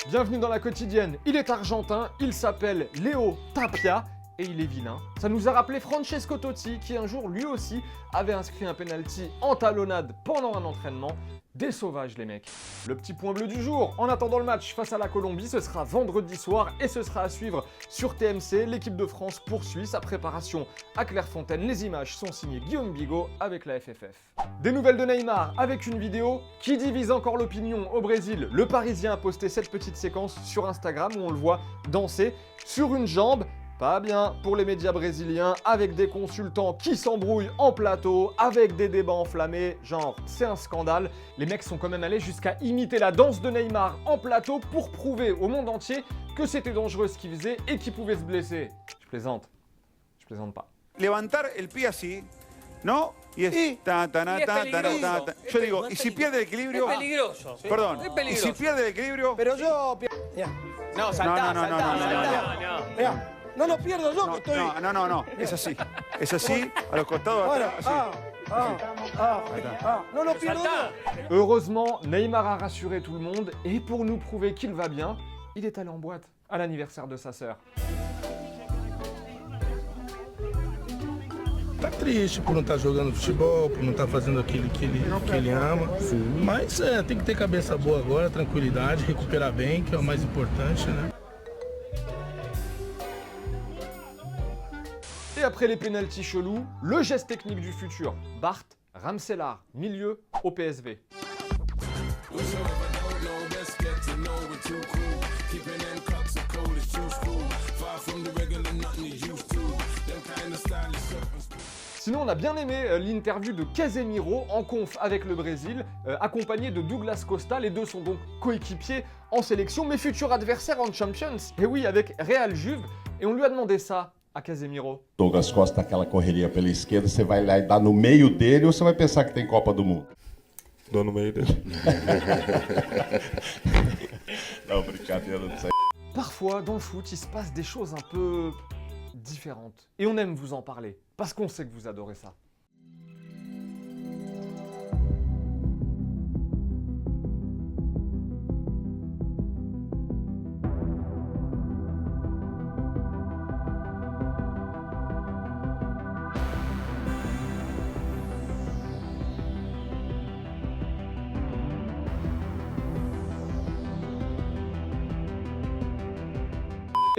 Bienvenue dans la quotidienne. Il est argentin, il s'appelle Léo Tapia et il est vilain. Ça nous a rappelé Francesco Totti qui un jour lui aussi avait inscrit un penalty en talonnade pendant un entraînement. Des sauvages les mecs. Le petit point bleu du jour, en attendant le match face à la Colombie, ce sera vendredi soir et ce sera à suivre sur TMC. L'équipe de France poursuit sa préparation à Clairefontaine. Les images sont signées Guillaume Bigot avec la FFF. Des nouvelles de Neymar avec une vidéo qui divise encore l'opinion au Brésil. Le Parisien a posté cette petite séquence sur Instagram où on le voit danser sur une jambe. Pas bien pour les médias brésiliens, avec des consultants qui s'embrouillent en plateau, avec des débats enflammés, genre c'est un scandale. Les mecs sont quand même allés jusqu'à imiter la danse de Neymar en plateau pour prouver au monde entier que c'était dangereux ce qu'il faisait et qu'il pouvait se blesser. Je plaisante pas. Levantar el pie así, ¿no? Y es ta, ta, ta, ta, ta, ta, ta. Yo digo, y si pierde el equilibrio. Es peligroso. Perdón. Es peligroso. Y si pierde el equilibrio. Pero yo... Ya. No, saltá, No. Mira, no lo pierdo yo que estoy... No. Es así. Es así, a los costados, Ahora, atrás, así. no lo pierdo saltá. yo. Heureusement, Neymar a rassuré tout le monde et pour nous prouver qu'il va bien, il est allé en boîte à l'anniversaire de sa sœur. Tá triste por não estar jogando futebol, por não estar fazendo aquilo que ele ama. Mas tem que ter cabeça boa agora, tranquilidade, recuperar bem, que é o mais importante, né? Et après les pénaltys chelous, le geste technique du futur. Bart Ramselaar, milieu au PSV. Sinon, on a bien aimé l'interview de Casemiro en conf avec le Brésil, accompagné de Douglas Costa. Les deux sont donc coéquipiers en sélection, mais futurs adversaires en Champions. Et oui, avec Real Juve. Et on lui a demandé ça a Casemiro. Douglas Costa, aquela correria pela esquerda, você vai lá e dá no meio dele ou você vai pensar que tem Copa do Mundo? Dou no meio dele. Não, brincadeira, não sei. Parfois, dans le foot, il se passe des choses un peu différentes. Et on aime vous en parler, parce qu'on sait que vous adorez ça.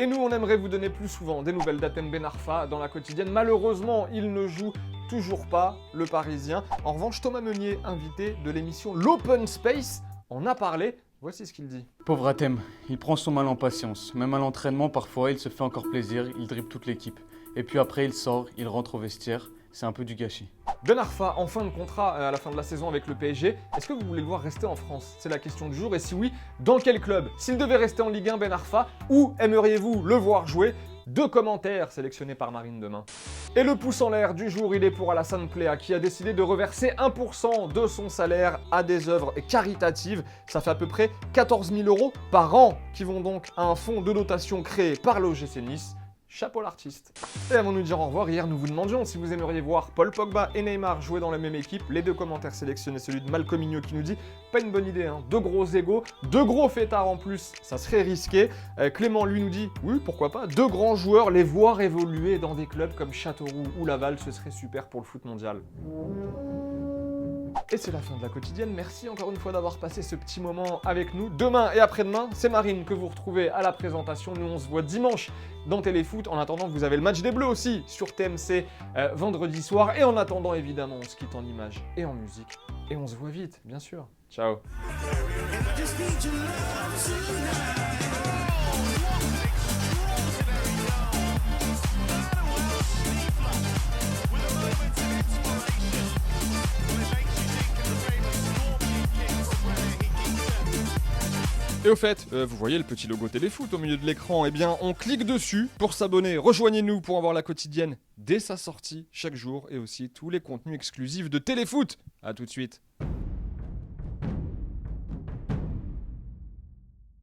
Et nous, on aimerait vous donner plus souvent des nouvelles d'Hatem Ben Arfa dans la quotidienne. Malheureusement, il ne joue toujours pas, le Parisien. En revanche, Thomas Meunier, invité de l'émission L'Open Space, en a parlé. Voici ce qu'il dit. Pauvre Hatem, il prend son mal en patience. Même à l'entraînement, parfois, il se fait encore plaisir, il dribble toute l'équipe. Et puis après, il sort, il rentre au vestiaire. C'est un peu du gâchis. Ben Arfa, en fin de contrat à la fin de la saison avec le PSG, est-ce que vous voulez le voir rester en France? C'est la question du jour. Et si oui, dans quel club? S'il devait rester en Ligue 1, Ben Arfa, où aimeriez-vous le voir jouer? 2 commentaires sélectionnés par Marine demain. Et le pouce en l'air du jour, il est pour Alassane Plea qui a décidé de reverser 1% de son salaire à des œuvres caritatives. Ça fait à peu près 14 000 € par an qui vont donc à un fonds de dotation créé par l'OGC Nice. Chapeau l'artiste. Et avant de nous dire au revoir, hier nous vous demandions si vous aimeriez voir Paul Pogba et Neymar jouer dans la même équipe. Les 2 commentaires sélectionnés, celui de Malcolm Mignot qui nous dit pas une bonne idée, hein. 2 gros égos, 2 gros fêtards en plus, ça serait risqué. Clément lui nous dit oui pourquoi pas, 2 grands joueurs, les voir évoluer dans des clubs comme Châteauroux ou Laval, ce serait super pour le foot mondial. Et c'est la fin de la quotidienne, merci encore une fois d'avoir passé ce petit moment avec nous. Demain et après-demain, c'est Marine que vous retrouvez à la présentation. Nous on se voit dimanche dans Téléfoot. En attendant, vous avez le match des Bleus aussi sur TMC vendredi soir. Et en attendant, évidemment, on se quitte en images et en musique. Et on se voit vite, bien sûr. Ciao. Et au fait, vous voyez le petit logo Téléfoot au milieu de l'écran, eh bien on clique dessus pour s'abonner. Rejoignez-nous pour avoir la quotidienne dès sa sortie chaque jour et aussi tous les contenus exclusifs de Téléfoot. A tout de suite.